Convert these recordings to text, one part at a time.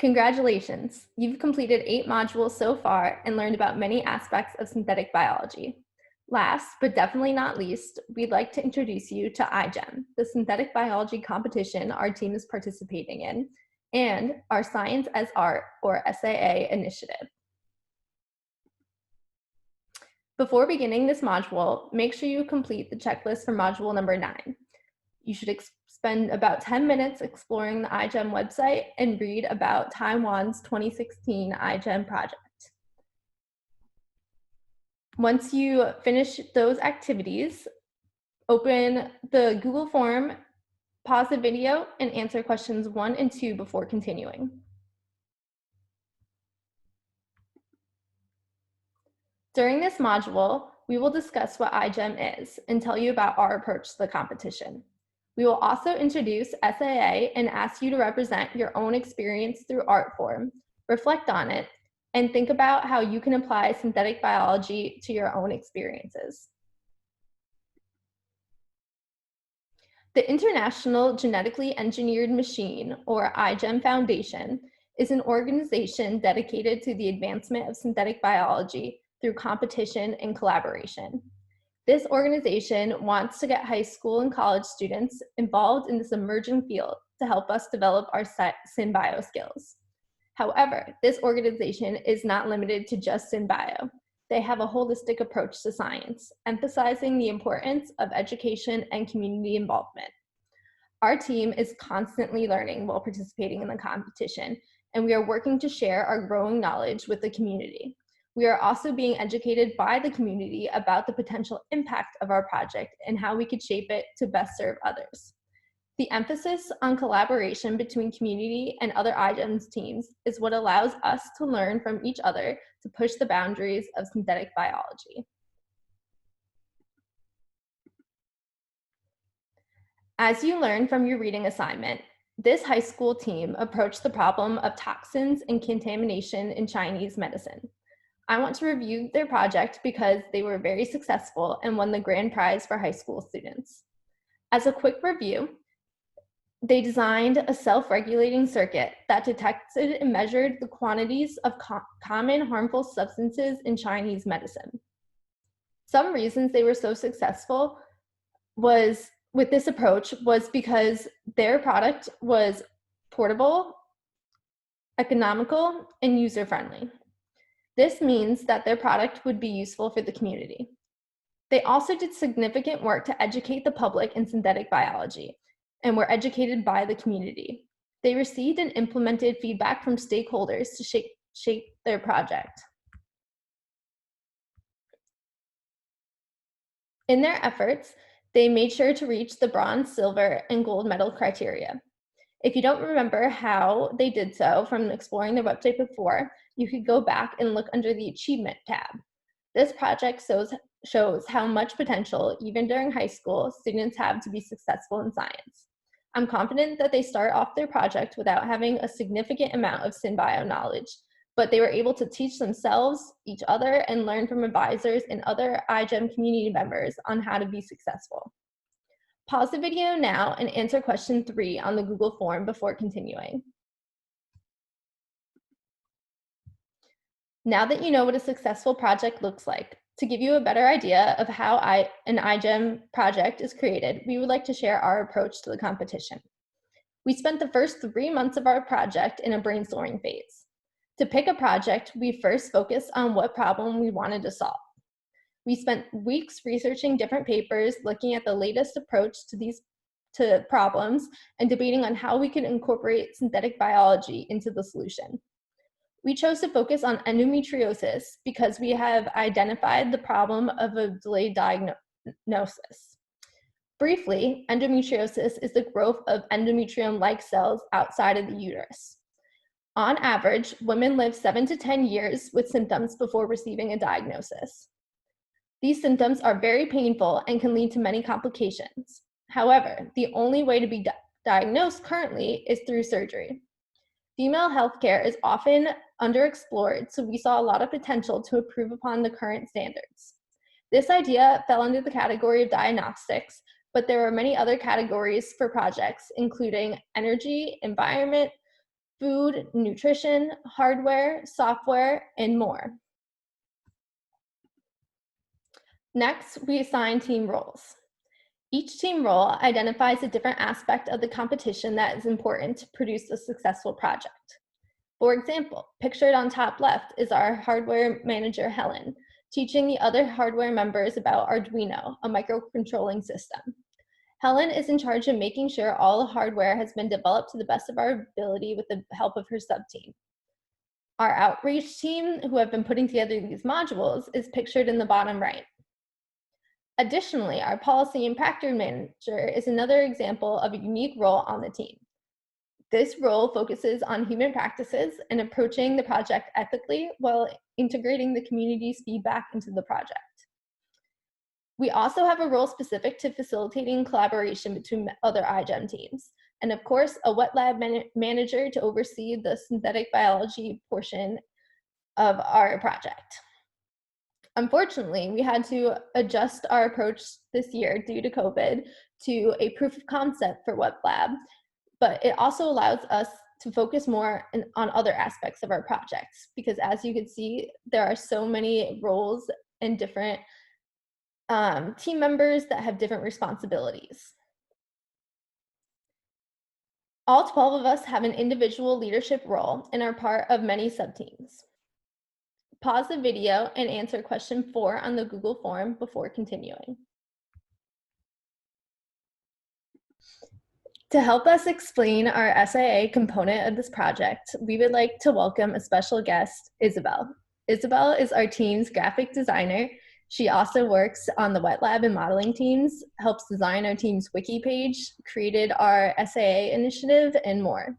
Congratulations! You've completed 8 modules so far and learned about many aspects of synthetic biology. Last, but definitely not least, we'd like to introduce you to iGEM, the synthetic biology competition our team is participating in, and our Science as Art, or SAA, initiative. Before beginning this module, make sure you complete the checklist for module number 9. You should spend about 10 minutes exploring the iGEM website and read about Taiwan's 2016 iGEM project. Once you finish those activities, open the Google form, pause the video, and answer questions 1 and 2 before continuing. During this module, we will discuss what iGEM is and tell you about our approach to the competition. We will also introduce SAA and ask you to represent your own experience through art form, reflect on it, and think about how you can apply synthetic biology to your own experiences. The International Genetically Engineered Machine, or iGEM Foundation, is an organization dedicated to the advancement of synthetic biology through competition and collaboration. This organization wants to get high school and college students involved in this emerging field to help us develop our SynBio skills. However, this organization is not limited to just SynBio. They have a holistic approach to science, emphasizing the importance of education and community involvement. Our team is constantly learning while participating in the competition, and we are working to share our growing knowledge with the community. We are also being educated by the community about the potential impact of our project and how we could shape it to best serve others. The emphasis on collaboration between community and other iGEM's teams is what allows us to learn from each other to push the boundaries of synthetic biology. As you learn from your reading assignment, this high school team approached the problem of toxins and contamination in Chinese medicine. I want to review their project because they were very successful and won the grand prize for high school students. As a quick review, they designed a self-regulating circuit that detected and measured the quantities of common harmful substances in Chinese medicine. Some reasons they were so successful with this approach was because their product was portable, economical, and user-friendly. This means that their product would be useful for the community. They also did significant work to educate the public in synthetic biology and were educated by the community. They received and implemented feedback from stakeholders to shape their project. In their efforts, they made sure to reach the bronze, silver, and gold medal criteria. If you don't remember how they did so from exploring their website before, you could go back and look under the Achievement tab. This project shows how much potential, even during high school, students have to be successful in science. I'm confident that they start off their project without having a significant amount of SynBio knowledge, but they were able to teach themselves, each other, and learn from advisors and other iGEM community members on how to be successful. Pause the video now and answer question 3 on the Google form before continuing. Now that you know what a successful project looks like, to give you a better idea of how an iGEM project is created, we would like to share our approach to the competition. We spent the first 3 months of our project in a brainstorming phase. To pick a project, we first focused on what problem we wanted to solve. We spent weeks researching different papers, looking at the latest approach to problems, and debating on how we could incorporate synthetic biology into the solution. We chose to focus on endometriosis because we have identified the problem of a delayed diagnosis. Briefly, endometriosis is the growth of endometrium-like cells outside of the uterus. On average, women live 7 to 10 years with symptoms before receiving a diagnosis. These symptoms are very painful and can lead to many complications. However, the only way to be diagnosed currently is through surgery. Female healthcare is often underexplored, so we saw a lot of potential to improve upon the current standards. This idea fell under the category of diagnostics, but there are many other categories for projects, including energy, environment, food, nutrition, hardware, software, and more. Next, we assign team roles. Each team role identifies a different aspect of the competition that is important to produce a successful project. For example, pictured on top left is our hardware manager, Helen, teaching the other hardware members about Arduino, a microcontrolling system. Helen is in charge of making sure all the hardware has been developed to the best of our ability with the help of her sub-team. Our outreach team, who have been putting together these modules, is pictured in the bottom right. Additionally, our policy and practice manager is another example of a unique role on the team. This role focuses on human practices and approaching the project ethically while integrating the community's feedback into the project. We also have a role specific to facilitating collaboration between other iGEM teams, and of course, a wet lab manager to oversee the synthetic biology portion of our project. Unfortunately, we had to adjust our approach this year due to COVID to a proof of concept for wet lab, but it also allows us to focus more on other aspects of our projects, because as you can see, there are so many roles and different team members that have different responsibilities. All 12 of us have an individual leadership role and are part of many sub-teams. Pause the video and answer question 4 on the Google form before continuing. To help us explain our SIA component of this project, we would like to welcome a special guest, Isabel. Isabel is our team's graphic designer. She also works on the wet lab and modeling teams, helps design our team's wiki page, created our SIA initiative, and more.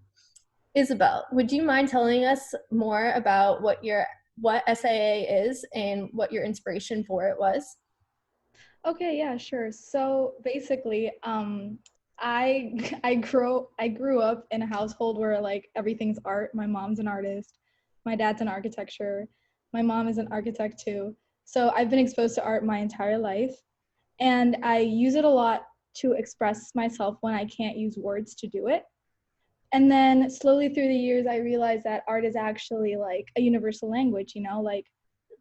Isabel, would you mind telling us more about what SIA is and what your inspiration for it was? Okay, yeah, sure. So basically, I grew up in a household where like everything's art. My mom's an artist, my dad's an architecture, my mom is an architect too. So I've been exposed to art my entire life, and I use it a lot to express myself when I can't use words to do it. And then slowly through the years, I realized that art is actually like a universal language, like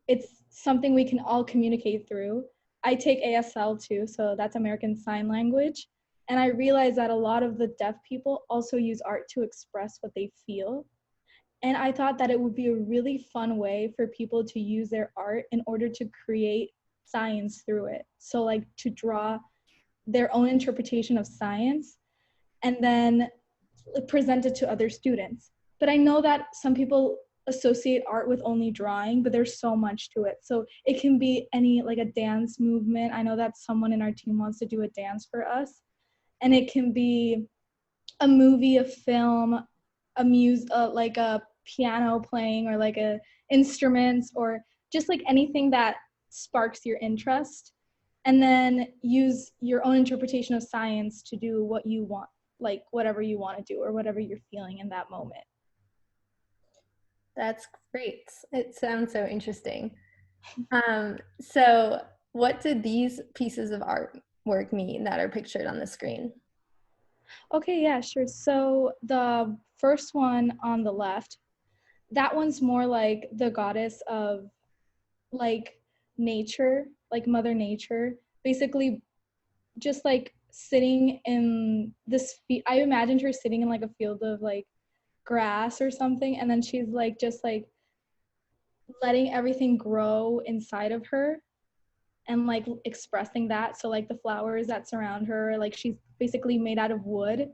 it's something we can all communicate through. I take ASL too, so that's American Sign Language. And I realized that a lot of the deaf people also use art to express what they feel. And I thought that it would be a really fun way for people to use their art in order to create science through it. So like to draw their own interpretation of science and then present it to other students. But I know that some people associate art with only drawing, but there's so much to it. So it can be any, like a dance movement. I know that someone in our team wants to do a dance for us. And it can be a movie, a film, like a piano playing, or like a instruments, or just like anything that sparks your interest. And then use your own interpretation of science to do what you want, like whatever you want to do or whatever you're feeling in that moment. That's great. It sounds so interesting. So what did these pieces of artwork mean that are pictured on the screen? Okay, yeah, sure. So the first one on the left, that one's more like the goddess of like nature, like Mother Nature, basically just like sitting in this, I imagined her sitting in like a field of like grass or something, and then she's like just like letting everything grow inside of her and like expressing that. So like the flowers that surround her, like she's basically made out of wood.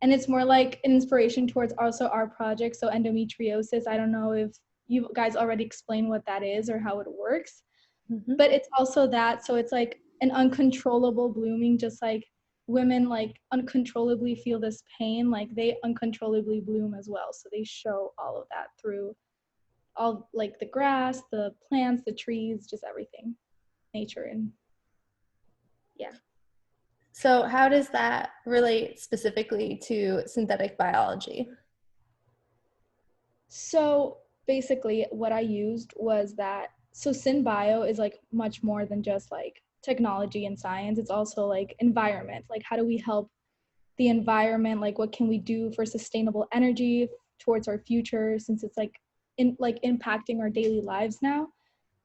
And it's more like an inspiration towards also our project. So endometriosis, I don't know if you guys already explained what that is or how it works, but it's also that. So it's like an uncontrollable blooming, just like women like uncontrollably feel this pain, like they uncontrollably bloom as well. So they show all of that through all like the grass, the plants, the trees, just everything, nature. And yeah. So how does that relate specifically to synthetic biology? So basically what I used was that, so SynBio is like much more than just like technology and science. It's also like environment. Like how do we help the environment? Like what can we do for sustainable energy towards our future, since it's like impacting our daily lives now.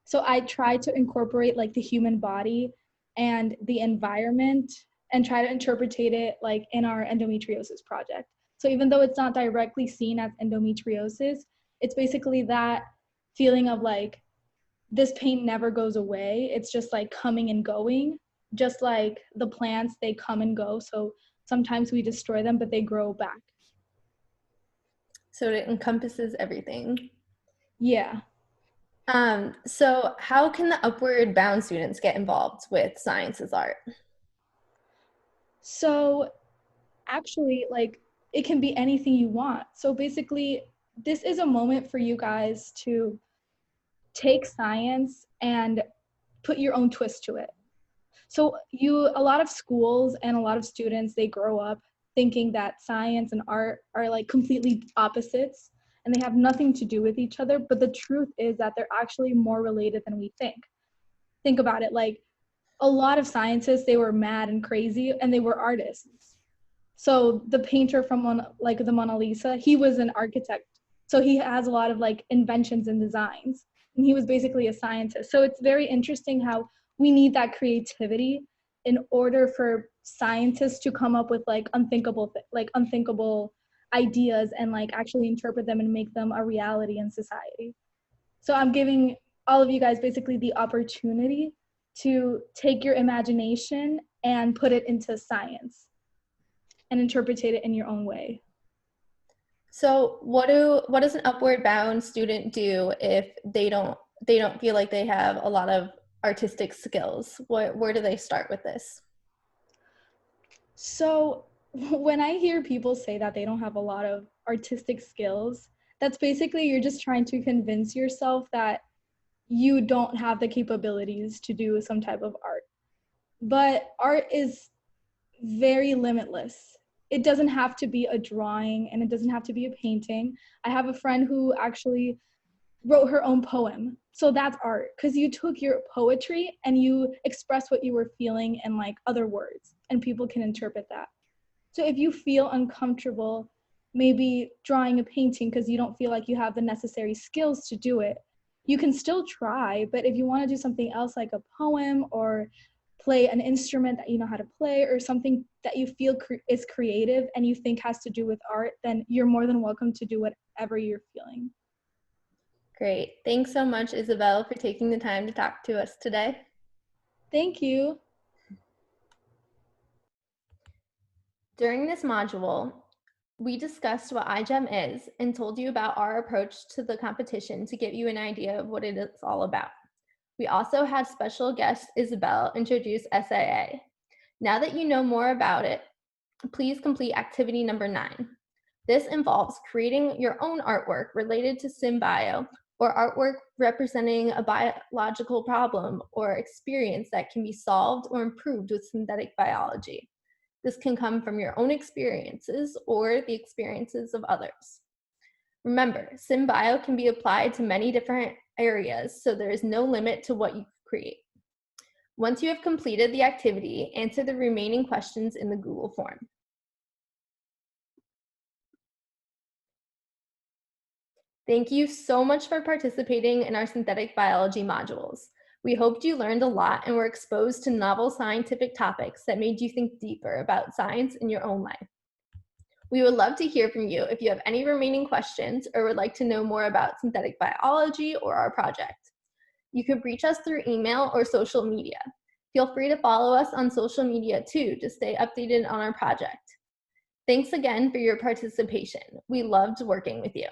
So I try to incorporate like the human body and the environment and try to interpretate it like in our endometriosis project. So even though it's not directly seen as endometriosis, it's basically that feeling of like this pain never goes away. It's just like coming and going, just like the plants, they come and go. So sometimes we destroy them, but they grow back. So it encompasses everything. Yeah. So how can the Upward Bound students get involved with science as art? So actually, like, it can be anything you want. So basically, this is a moment for you guys to take science and put your own twist to it. So a lot of schools and a lot of students, they grow up thinking that science and art are like completely opposites and they have nothing to do with each other. But the truth is that they're actually more related than we think. Think about it, like a lot of scientists, they were mad and crazy and they were artists. So the painter from like the Mona Lisa, he was an architect. So he has a lot of like inventions and designs. And he was basically a scientist. So it's very interesting how we need that creativity in order for scientists to come up with like unthinkable ideas and like actually interpret them and make them a reality in society. So I'm giving all of you guys basically the opportunity to take your imagination and put it into science and interpret it in your own way. So what does an Upward Bound student do if they don't feel like they have a lot of artistic skills? Where do they start with this? So when I hear people say that they don't have a lot of artistic skills, that's basically you're just trying to convince yourself that you don't have the capabilities to do some type of art. But art is very limitless. It doesn't have to be a drawing and it doesn't have to be a painting. I have a friend who actually wrote her own poem. So that's art because you took your poetry and you expressed what you were feeling in like other words and people can interpret that. So if you feel uncomfortable, maybe drawing a painting because you don't feel like you have the necessary skills to do it, you can still try. But if you want to do something else like a poem or play an instrument that you know how to play or something that you feel is creative and you think has to do with art, then you're more than welcome to do whatever you're feeling. Great. Thanks so much, Isabel, for taking the time to talk to us today. Thank you. During this module, we discussed what iGEM is and told you about our approach to the competition to give you an idea of what it is all about. We also had special guest Isabel introduce SAA. Now that you know more about it, please complete activity number 9. This involves creating your own artwork related to SynBio or artwork representing a biological problem or experience that can be solved or improved with synthetic biology. This can come from your own experiences or the experiences of others. Remember, SynBio can be applied to many different areas, so there is no limit to what you create. Once you have completed the activity, answer the remaining questions in the Google form. Thank you so much for participating in our synthetic biology modules. We hoped you learned a lot and were exposed to novel scientific topics that made you think deeper about science in your own life. We would love to hear from you if you have any remaining questions or would like to know more about synthetic biology or our project. You could reach us through email or social media. Feel free to follow us on social media too to stay updated on our project. Thanks again for your participation. We loved working with you.